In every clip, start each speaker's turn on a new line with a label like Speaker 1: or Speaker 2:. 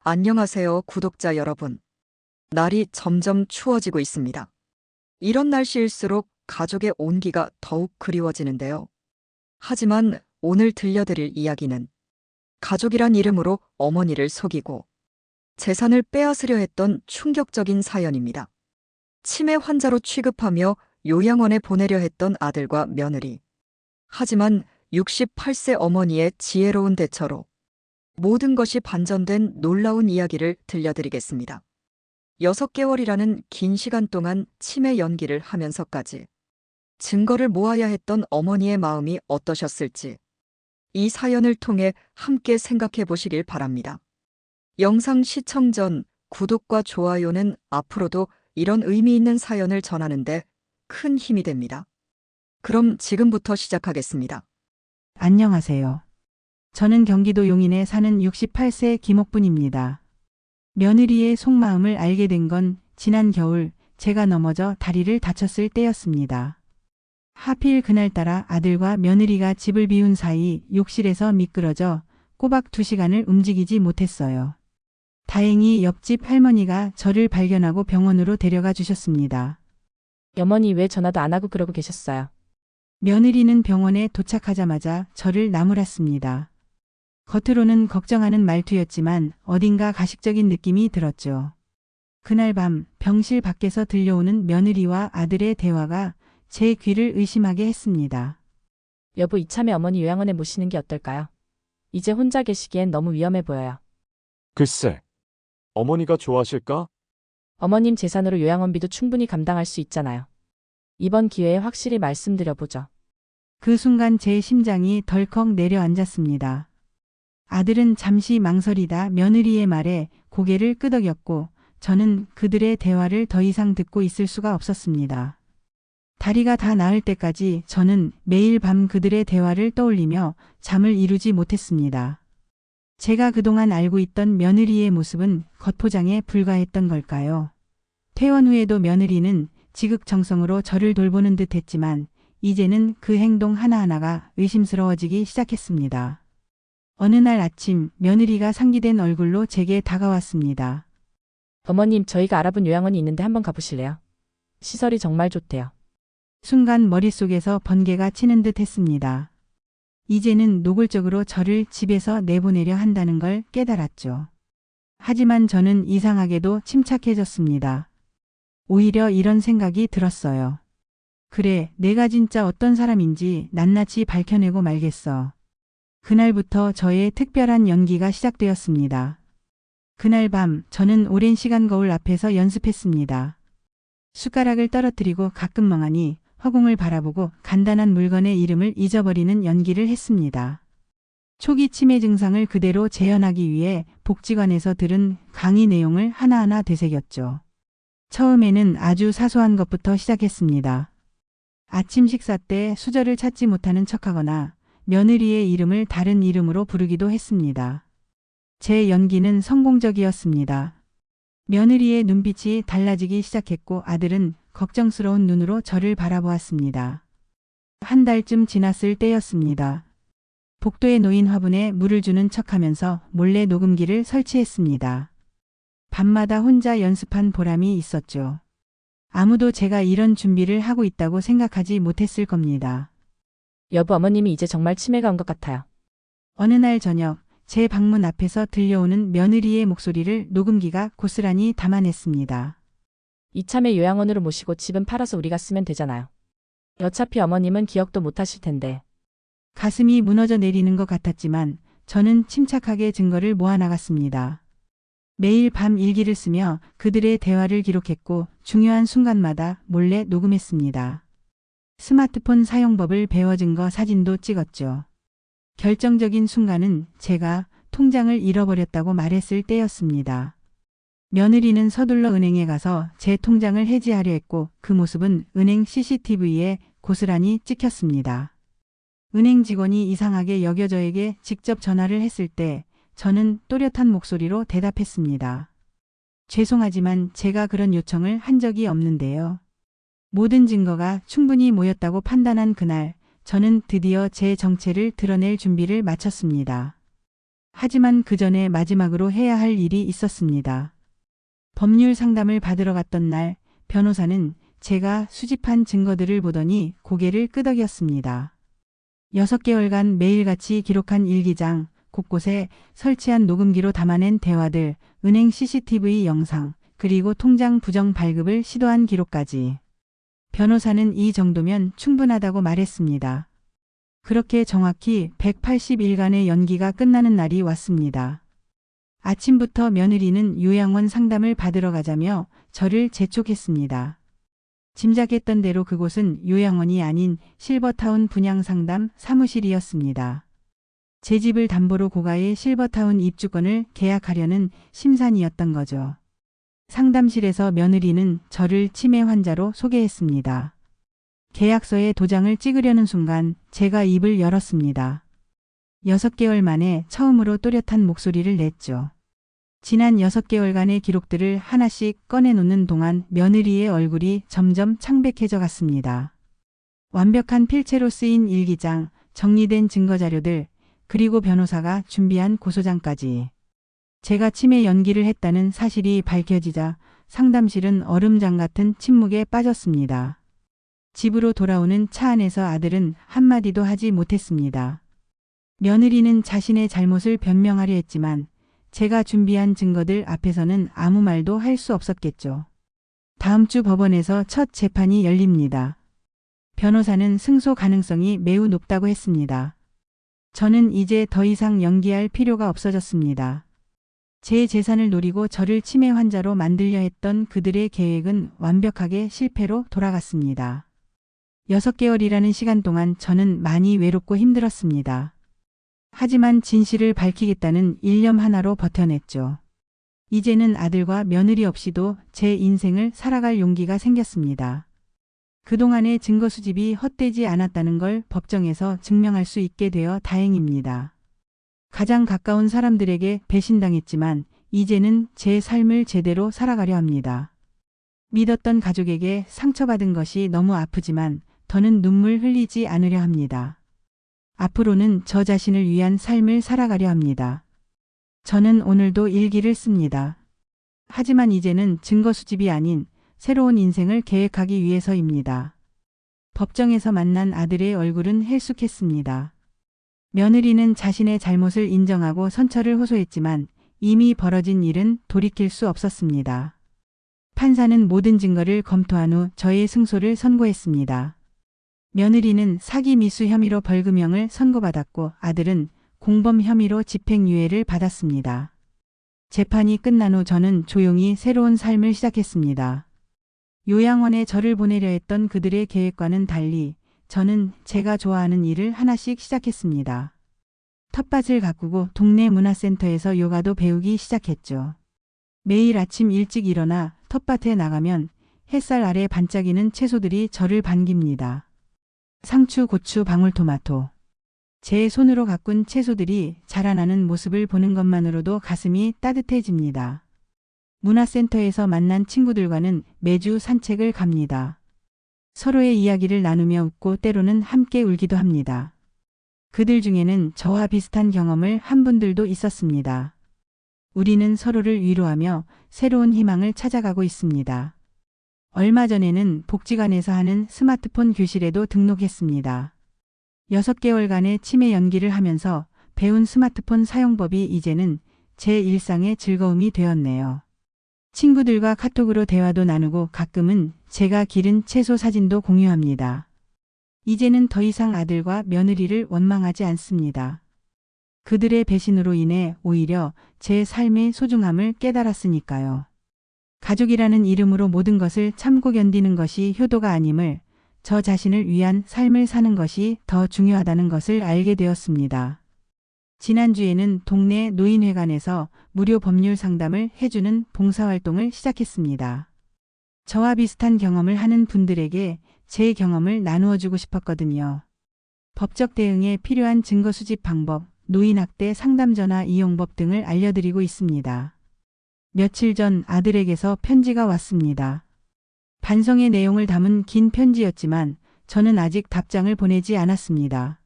Speaker 1: 안녕하세요, 구독자 여러분. 날이 점점 추워지고 있습니다. 이런 날씨일수록 가족의 온기가 더욱 그리워지는데요. 하지만 오늘 들려드릴 이야기는 가족이란 이름으로 어머니를 속이고 재산을 빼앗으려 했던 충격적인 사연입니다. 치매 환자로 취급하며 요양원에 보내려 했던 아들과 며느리. 하지만 68세 어머니의 지혜로운 대처로 모든 것이 반전된 놀라운 이야기를 들려드리겠습니다. 6개월이라는 긴 시간 동안 치매 연기를 하면서까지 증거를 모아야 했던 어머니의 마음이 어떠셨을지 이 사연을 통해 함께 생각해 보시길 바랍니다. 영상 시청 전 구독과 좋아요는 앞으로도 이런 의미 있는 사연을 전하는데 큰 힘이 됩니다. 그럼 지금부터 시작하겠습니다.
Speaker 2: 안녕하세요. 저는 경기도 용인에 사는 68세 김옥분입니다. 며느리의 속마음을 알게 된 건 지난 겨울 제가 넘어져 다리를 다쳤을 때였습니다. 하필 그날따라 아들과 며느리가 집을 비운 사이 욕실에서 미끄러져 꼬박 2시간을 움직이지 못했어요. 다행히 옆집 할머니가 저를 발견하고 병원으로 데려가 주셨습니다.
Speaker 3: 어머니 왜 전화도 안 하고 그러고 계셨어요?
Speaker 2: 며느리는 병원에 도착하자마자 저를 나무랐습니다. 겉으로는 걱정하는 말투였지만 어딘가 가식적인 느낌이 들었죠. 그날 밤 병실 밖에서 들려오는 며느리와 아들의 대화가 제 귀를 의심하게 했습니다.
Speaker 3: 여보, 이참에 어머니 요양원에 모시는 게 어떨까요? 이제 혼자 계시기엔 너무 위험해 보여요.
Speaker 4: 글쎄, 어머니가 좋아하실까?
Speaker 3: 어머님 재산으로 요양원비도 충분히 감당할 수 있잖아요. 이번 기회에 확실히 말씀드려보죠.
Speaker 2: 그 순간 제 심장이 덜컥 내려앉았습니다. 아들은 잠시 망설이다 며느리의 말에 고개를 끄덕였고 저는 그들의 대화를 더 이상 듣고 있을 수가 없었습니다. 다리가 다 나을 때까지 저는 매일 밤 그들의 대화를 떠올리며 잠을 이루지 못했습니다. 제가 그동안 알고 있던 며느리의 모습은 겉포장에 불과했던 걸까요? 퇴원 후에도 며느리는 지극정성으로 저를 돌보는 듯 했지만 이제는 그 행동 하나하나가 의심스러워지기 시작했습니다. 어느 날 아침 며느리가 상기된 얼굴로 제게 다가왔습니다.
Speaker 3: 어머님, 저희가 알아본 요양원이 있는데 한번 가보실래요? 시설이 정말 좋대요.
Speaker 2: 순간 머릿속에서 번개가 치는 듯 했습니다. 이제는 노골적으로 저를 집에서 내보내려 한다는 걸 깨달았죠. 하지만 저는 이상하게도 침착해졌습니다. 오히려 이런 생각이 들었어요. 그래, 내가 진짜 어떤 사람인지 낱낱이 밝혀내고 말겠어. 그날부터 저의 특별한 연기가 시작되었습니다. 그날 밤 저는 오랜 시간 거울 앞에서 연습했습니다. 숟가락을 떨어뜨리고 가끔 멍하니 허공을 바라보고 간단한 물건의 이름을 잊어버리는 연기를 했습니다. 초기 치매 증상을 그대로 재현하기 위해 복지관에서 들은 강의 내용을 하나하나 되새겼죠. 처음에는 아주 사소한 것부터 시작했습니다. 아침 식사 때 수저를 찾지 못하는 척하거나 며느리의 이름을 다른 이름으로 부르기도 했습니다. 제 연기는 성공적이었습니다. 며느리의 눈빛이 달라지기 시작했고 아들은 걱정스러운 눈으로 저를 바라보았습니다. 한 달쯤 지났을 때였습니다. 복도에 놓인 화분에 물을 주는 척하면서 몰래 녹음기를 설치했습니다. 밤마다 혼자 연습한 보람이 있었죠. 아무도 제가 이런 준비를 하고 있다고 생각하지 못했을 겁니다.
Speaker 3: 여보, 어머님이 이제 정말 치매가 온 것 같아요.
Speaker 2: 어느 날 저녁 제 방문 앞에서 들려오는 며느리의 목소리를 녹음기가 고스란히 담아냈습니다.
Speaker 3: 이참에 요양원으로 모시고 집은 팔아서 우리가 쓰면 되잖아요. 어차피 어머님은 기억도 못 하실 텐데.
Speaker 2: 가슴이 무너져 내리는 것 같았지만 저는 침착하게 증거를 모아나갔습니다. 매일 밤 일기를 쓰며 그들의 대화를 기록했고 중요한 순간마다 몰래 녹음했습니다. 스마트폰 사용법을 배워 증거 사진도 찍었죠. 결정적인 순간은 제가 통장을 잃어버렸다고 말했을 때였습니다. 며느리는 서둘러 은행에 가서 제 통장을 해지하려 했고 그 모습은 은행 CCTV에 고스란히 찍혔습니다. 은행 직원이 이상하게 여겨 저에게 직접 전화를 했을 때 저는 또렷한 목소리로 대답했습니다. 죄송하지만 제가 그런 요청을 한 적이 없는데요. 모든 증거가 충분히 모였다고 판단한 그날 저는 드디어 제 정체를 드러낼 준비를 마쳤습니다. 하지만 그 전에 마지막으로 해야 할 일이 있었습니다. 법률 상담을 받으러 갔던 날 변호사는 제가 수집한 증거들을 보더니 고개를 끄덕였습니다. 6개월간 매일같이 기록한 일기장, 곳곳에 설치한 녹음기로 담아낸 대화들, 은행 CCTV 영상, 그리고 통장 부정 발급을 시도한 기록까지. 변호사는 이 정도면 충분하다고 말했습니다. 그렇게 정확히 180일간의 연기가 끝나는 날이 왔습니다. 아침부터 며느리는 요양원 상담을 받으러 가자며 저를 재촉했습니다. 짐작했던 대로 그곳은 요양원이 아닌 실버타운 분양상담 사무실이었습니다. 제 집을 담보로 고가의 실버타운 입주권을 계약하려는 심산이었던 거죠. 상담실에서 며느리는 저를 치매 환자로 소개했습니다. 계약서에 도장을 찍으려는 순간 제가 입을 열었습니다. 6개월 만에 처음으로 또렷한 목소리를 냈죠. 지난 6개월간의 기록들을 하나씩 꺼내놓는 동안 며느리의 얼굴이 점점 창백해져 갔습니다. 완벽한 필체로 쓰인 일기장, 정리된 증거자료들, 그리고 변호사가 준비한 고소장까지. 제가 치매 연기를 했다는 사실이 밝혀지자 상담실은 얼음장 같은 침묵에 빠졌습니다. 집으로 돌아오는 차 안에서 아들은 한마디도 하지 못했습니다. 며느리는 자신의 잘못을 변명하려 했지만 제가 준비한 증거들 앞에서는 아무 말도 할 수 없었겠죠. 다음 주 법원에서 첫 재판이 열립니다. 변호사는 승소 가능성이 매우 높다고 했습니다. 저는 이제 더 이상 연기할 필요가 없어졌습니다. 제 재산을 노리고 저를 치매 환자로 만들려 했던 그들의 계획은 완벽하게 실패로 돌아갔습니다. 6개월이라는 시간 동안 저는 많이 외롭고 힘들었습니다. 하지만 진실을 밝히겠다는 일념 하나로 버텨냈죠. 이제는 아들과 며느리 없이도 제 인생을 살아갈 용기가 생겼습니다. 그동안의 증거 수집이 헛되지 않았다는 걸 법정에서 증명할 수 있게 되어 다행입니다. 가장 가까운 사람들에게 배신당했지만 이제는 제 삶을 제대로 살아가려 합니다. 믿었던 가족에게 상처받은 것이 너무 아프지만 더는 눈물 흘리지 않으려 합니다. 앞으로는 저 자신을 위한 삶을 살아가려 합니다. 저는 오늘도 일기를 씁니다. 하지만 이제는 증거 수집이 아닌 새로운 인생을 계획하기 위해서입니다. 법정에서 만난 아들의 얼굴은 헬쑥했습니다. 며느리는 자신의 잘못을 인정하고 선처를 호소했지만 이미 벌어진 일은 돌이킬 수 없었습니다. 판사는 모든 증거를 검토한 후 저의 승소를 선고했습니다. 며느리는 사기 미수 혐의로 벌금형을 선고받았고 아들은 공범 혐의로 집행유예를 받았습니다. 재판이 끝난 후 저는 조용히 새로운 삶을 시작했습니다. 요양원에 저를 보내려 했던 그들의 계획과는 달리 저는 제가 좋아하는 일을 하나씩 시작했습니다. 텃밭을 가꾸고 동네 문화센터에서 요가도 배우기 시작했죠. 매일 아침 일찍 일어나 텃밭에 나가면 햇살 아래 반짝이는 채소들이 저를 반깁니다. 상추, 고추, 방울토마토. 제 손으로 가꾼 채소들이 자라나는 모습을 보는 것만으로도 가슴이 따뜻해집니다. 문화센터에서 만난 친구들과는 매주 산책을 갑니다. 서로의 이야기를 나누며 웃고 때로는 함께 울기도 합니다. 그들 중에는 저와 비슷한 경험을 한 분들도 있었습니다. 우리는 서로를 위로하며 새로운 희망을 찾아가고 있습니다. 얼마 전에는 복지관에서 하는 스마트폰 교실에도 등록했습니다. 6개월간의 치매 연기를 하면서 배운 스마트폰 사용법이 이제는 제 일상의 즐거움이 되었네요. 친구들과 카톡으로 대화도 나누고 가끔은 제가 기른 채소 사진도 공유합니다. 이제는 더 이상 아들과 며느리를 원망하지 않습니다. 그들의 배신으로 인해 오히려 제 삶의 소중함을 깨달았으니까요. 가족이라는 이름으로 모든 것을 참고 견디는 것이 효도가 아님을, 저 자신을 위한 삶을 사는 것이 더 중요하다는 것을 알게 되었습니다. 지난주에는 동네 노인회관에서 무료 법률 상담을 해주는 봉사활동을 시작했습니다. 저와 비슷한 경험을 하는 분들에게 제 경험을 나누어주고 싶었거든요. 법적 대응에 필요한 증거 수집 방법, 노인학대 상담 전화 이용법 등을 알려드리고 있습니다. 며칠 전 아들에게서 편지가 왔습니다. 반성의 내용을 담은 긴 편지였지만 저는 아직 답장을 보내지 않았습니다.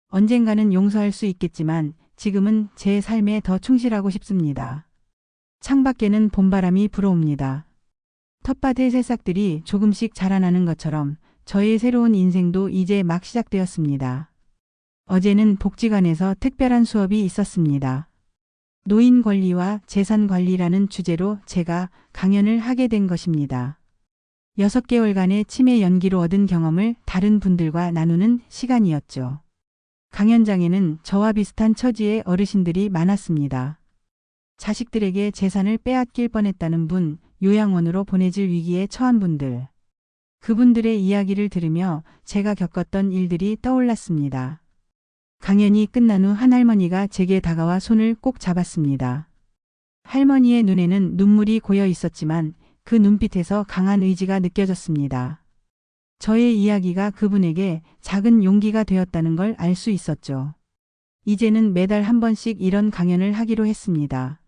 Speaker 2: 언젠가는 용서할 수 있겠지만 지금은 제 삶에 더 충실하고 싶습니다. 창밖에는 봄바람이 불어옵니다. 텃밭의 새싹들이 조금씩 자라나는 것처럼 저의 새로운 인생도 이제 막 시작되었습니다. 어제는 복지관에서 특별한 수업이 있었습니다. 노인 권리와 재산 관리라는 주제로 제가 강연을 하게 된 것입니다. 6개월간의 치매 연기로 얻은 경험을 다른 분들과 나누는 시간이었죠. 강연장에는 저와 비슷한 처지의 어르신들이 많았습니다. 자식들에게 재산을 빼앗길 뻔했다는 분, 요양원으로 보내질 위기에 처한 분들. 그분들의 이야기를 들으며 제가 겪었던 일들이 떠올랐습니다. 강연이 끝난 후 한 할머니가 제게 다가와 손을 꼭 잡았습니다. 할머니의 눈에는 눈물이 고여 있었지만 그 눈빛에서 강한 의지가 느껴졌습니다. 저의 이야기가 그분에게 작은 용기가 되었다는 걸 알 수 있었죠. 이제는 매달 한 번씩 이런 강연을 하기로 했습니다.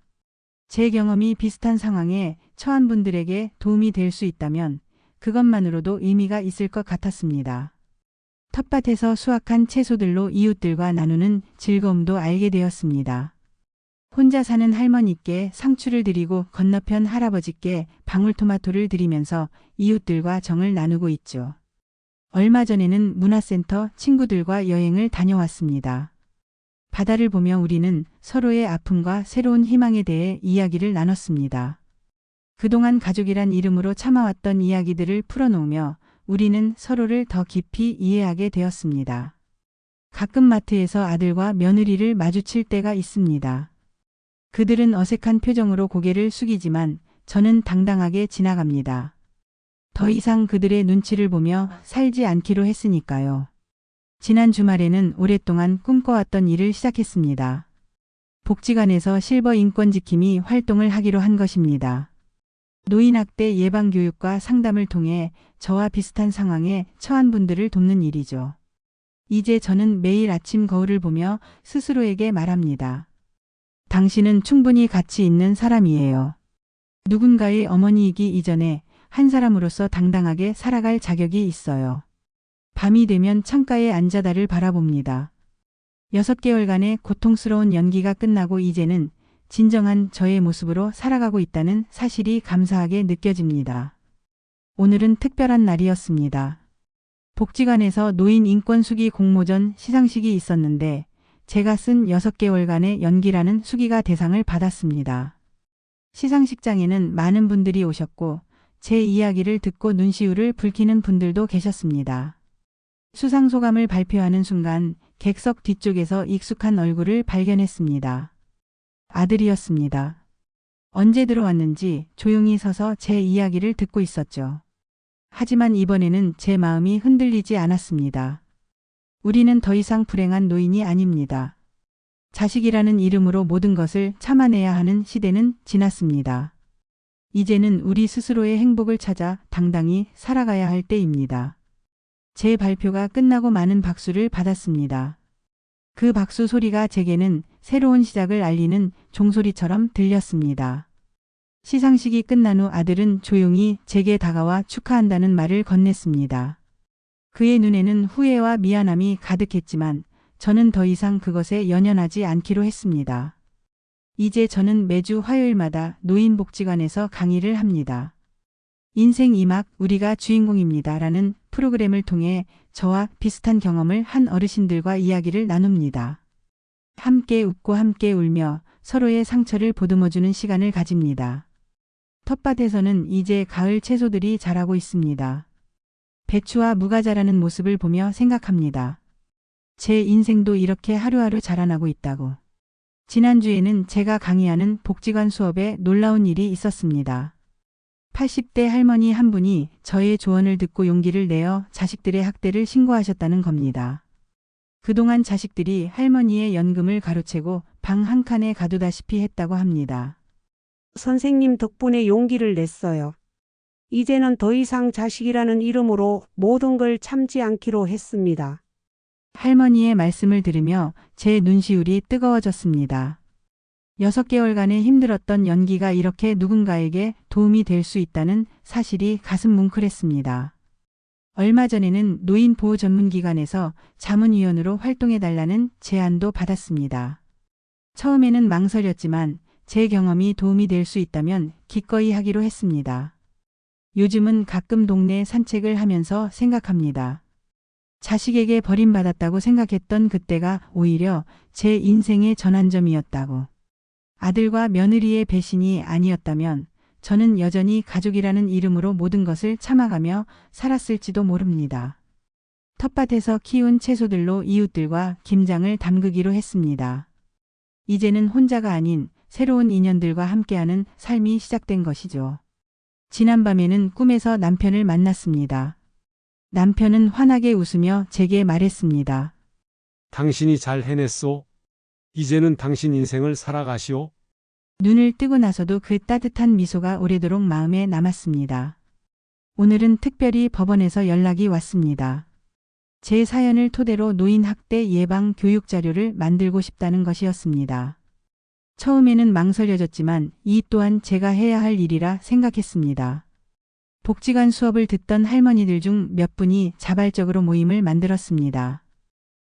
Speaker 2: 제 경험이 비슷한 상황에 처한 분들에게 도움이 될 수 있다면 그것만으로도 의미가 있을 것 같았습니다. 텃밭에서 수확한 채소들로 이웃들과 나누는 즐거움도 알게 되었습니다. 혼자 사는 할머니께 상추를 드리고 건너편 할아버지께 방울토마토를 드리면서 이웃들과 정을 나누고 있죠. 얼마 전에는 문화센터 친구들과 여행을 다녀왔습니다. 바다를 보며 우리는 서로의 아픔과 새로운 희망에 대해 이야기를 나눴습니다. 그동안 가족이란 이름으로 참아왔던 이야기들을 풀어놓으며 우리는 서로를 더 깊이 이해하게 되었습니다. 가끔 마트에서 아들과 며느리를 마주칠 때가 있습니다. 그들은 어색한 표정으로 고개를 숙이지만 저는 당당하게 지나갑니다. 더 이상 그들의 눈치를 보며 살지 않기로 했으니까요. 지난 주말에는 오랫동안 꿈꿔왔던 일을 시작했습니다. 복지관에서 실버 인권지킴이 활동을 하기로 한 것입니다. 노인학대 예방교육과 상담을 통해 저와 비슷한 상황에 처한 분들을 돕는 일이죠. 이제 저는 매일 아침 거울을 보며 스스로에게 말합니다. 당신은 충분히 가치 있는 사람이에요. 누군가의 어머니이기 이전에 한 사람으로서 당당하게 살아갈 자격이 있어요. 밤이 되면 창가에 앉아 달을 바라봅니다. 6개월간의 고통스러운 연기가 끝나고 이제는 진정한 저의 모습으로 살아가고 있다는 사실이 감사하게 느껴집니다. 오늘은 특별한 날이었습니다. 복지관에서 노인 인권 수기 공모전 시상식이 있었는데 제가 쓴 6개월간의 연기라는 수기가 대상을 받았습니다. 시상식장에는 많은 분들이 오셨고 제 이야기를 듣고 눈시울을 붉히는 분들도 계셨습니다. 수상 소감을 발표하는 순간 객석 뒤쪽에서 익숙한 얼굴을 발견했습니다. 아들이었습니다. 언제 들어왔는지 조용히 서서 제 이야기를 듣고 있었죠. 하지만 이번에는 제 마음이 흔들리지 않았습니다. 우리는 더 이상 불행한 노인이 아닙니다. 자식이라는 이름으로 모든 것을 참아내야 하는 시대는 지났습니다. 이제는 우리 스스로의 행복을 찾아 당당히 살아가야 할 때입니다. 제 발표가 끝나고 많은 박수를 받았습니다. 그 박수 소리가 제게는 새로운 시작을 알리는 종소리처럼 들렸습니다. 시상식이 끝난 후 아들은 조용히 제게 다가와 축하한다는 말을 건넸습니다. 그의 눈에는 후회와 미안함이 가득했지만 저는 더 이상 그것에 연연하지 않기로 했습니다. 이제 저는 매주 화요일마다 노인복지관에서 강의를 합니다. 인생 2막 우리가 주인공입니다. 라는 프로그램을 통해 저와 비슷한 경험을 한 어르신들과 이야기를 나눕니다. 함께 웃고 함께 울며 서로의 상처를 보듬어주는 시간을 가집니다. 텃밭에서는 이제 가을 채소들이 자라고 있습니다. 배추와 무가 자라는 모습을 보며 생각합니다. 제 인생도 이렇게 하루하루 자라나고 있다고. 지난주에는 제가 강의하는 복지관 수업에 놀라운 일이 있었습니다. 80대 할머니 한 분이 저의 조언을 듣고 용기를 내어 자식들의 학대를 신고하셨다는 겁니다. 그동안 자식들이 할머니의 연금을 가로채고 방 한 칸에 가두다시피 했다고 합니다.
Speaker 5: 선생님 덕분에 용기를 냈어요. 이제는 더 이상 자식이라는 이름으로 모든 걸 참지 않기로 했습니다.
Speaker 2: 할머니의 말씀을 들으며 제 눈시울이 뜨거워졌습니다. 6개월간의 힘들었던 연기가 이렇게 누군가에게 도움이 될 수 있다는 사실이 가슴 뭉클했습니다. 얼마 전에는 노인보호 전문기관에서 자문위원으로 활동해달라는 제안도 받았습니다. 처음에는 망설였지만 제 경험이 도움이 될 수 있다면 기꺼이 하기로 했습니다. 요즘은 가끔 동네 산책을 하면서 생각합니다. 자식에게 버림받았다고 생각했던 그때가 오히려 제 인생의 전환점이었다고. 아들과 며느리의 배신이 아니었다면 저는 여전히 가족이라는 이름으로 모든 것을 참아가며 살았을지도 모릅니다. 텃밭에서 키운 채소들로 이웃들과 김장을 담그기로 했습니다. 이제는 혼자가 아닌 새로운 인연들과 함께하는 삶이 시작된 것이죠. 지난밤에는 꿈에서 남편을 만났습니다. 남편은 환하게 웃으며 제게 말했습니다.
Speaker 6: 당신이 잘 해냈소. 이제는 당신 인생을 살아가시오.
Speaker 2: 눈을 뜨고 나서도 그 따뜻한 미소가 오래도록 마음에 남았습니다. 오늘은 특별히 법원에서 연락이 왔습니다. 제 사연을 토대로 노인 학대 예방 교육 자료를 만들고 싶다는 것이었습니다. 처음에는 망설여졌지만 이 또한 제가 해야 할 일이라 생각했습니다. 복지관 수업을 듣던 할머니들 중 몇 분이 자발적으로 모임을 만들었습니다.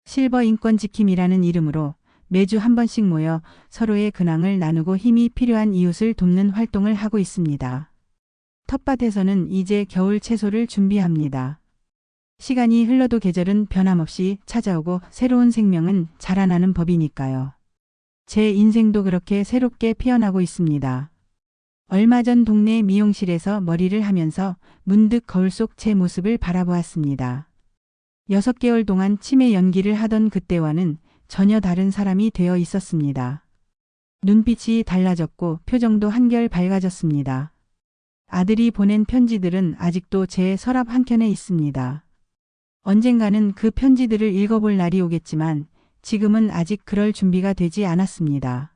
Speaker 2: 실버 인권 지킴이라는 이름으로 매주 한 번씩 모여 서로의 근황을 나누고 힘이 필요한 이웃을 돕는 활동을 하고 있습니다. 텃밭에서는 이제 겨울 채소를 준비합니다. 시간이 흘러도 계절은 변함없이 찾아오고 새로운 생명은 자라나는 법이니까요. 제 인생도 그렇게 새롭게 피어나고 있습니다. 얼마 전 동네 미용실에서 머리를 하면서 문득 거울 속 제 모습을 바라보았습니다. 6개월 동안 치매 연기를 하던 그때와는 전혀 다른 사람이 되어 있었습니다. 눈빛이 달라졌고 표정도 한결 밝아졌습니다. 아들이 보낸 편지들은 아직도 제 서랍 한켠에 있습니다. 언젠가는 그 편지들을 읽어볼 날이 오겠지만 지금은 아직 그럴 준비가 되지 않았습니다.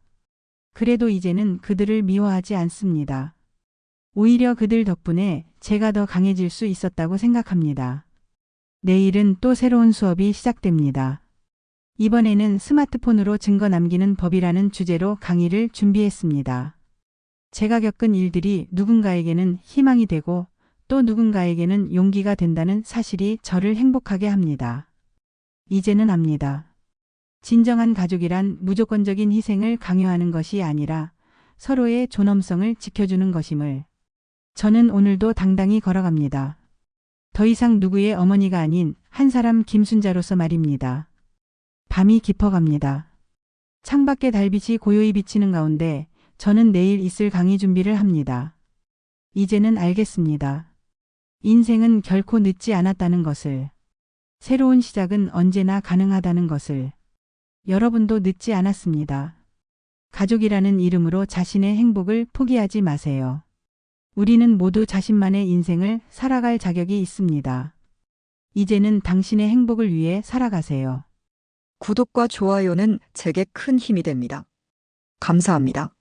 Speaker 2: 그래도 이제는 그들을 미워하지 않습니다. 오히려 그들 덕분에 제가 더 강해질 수 있었다고 생각합니다. 내일은 또 새로운 수업이 시작됩니다. 이번에는 스마트폰으로 증거 남기는 법이라는 주제로 강의를 준비했습니다. 제가 겪은 일들이 누군가에게는 희망이 되고 또 누군가에게는 용기가 된다는 사실이 저를 행복하게 합니다. 이제는 압니다. 진정한 가족이란 무조건적인 희생을 강요하는 것이 아니라 서로의 존엄성을 지켜주는 것임을. 저는 오늘도 당당히 걸어갑니다. 더 이상 누구의 어머니가 아닌 한 사람 김순자로서 말입니다. 밤이 깊어갑니다. 창밖에 달빛이 고요히 비치는 가운데 저는 내일 있을 강의 준비를 합니다. 이제는 알겠습니다. 인생은 결코 늦지 않았다는 것을. 새로운 시작은 언제나 가능하다는 것을. 여러분도 늦지 않았습니다. 가족이라는 이름으로 자신의 행복을 포기하지 마세요. 우리는 모두 자신만의 인생을 살아갈 자격이 있습니다. 이제는 당신의 행복을 위해 살아가세요.
Speaker 1: 구독과 좋아요는 제게 큰 힘이 됩니다. 감사합니다.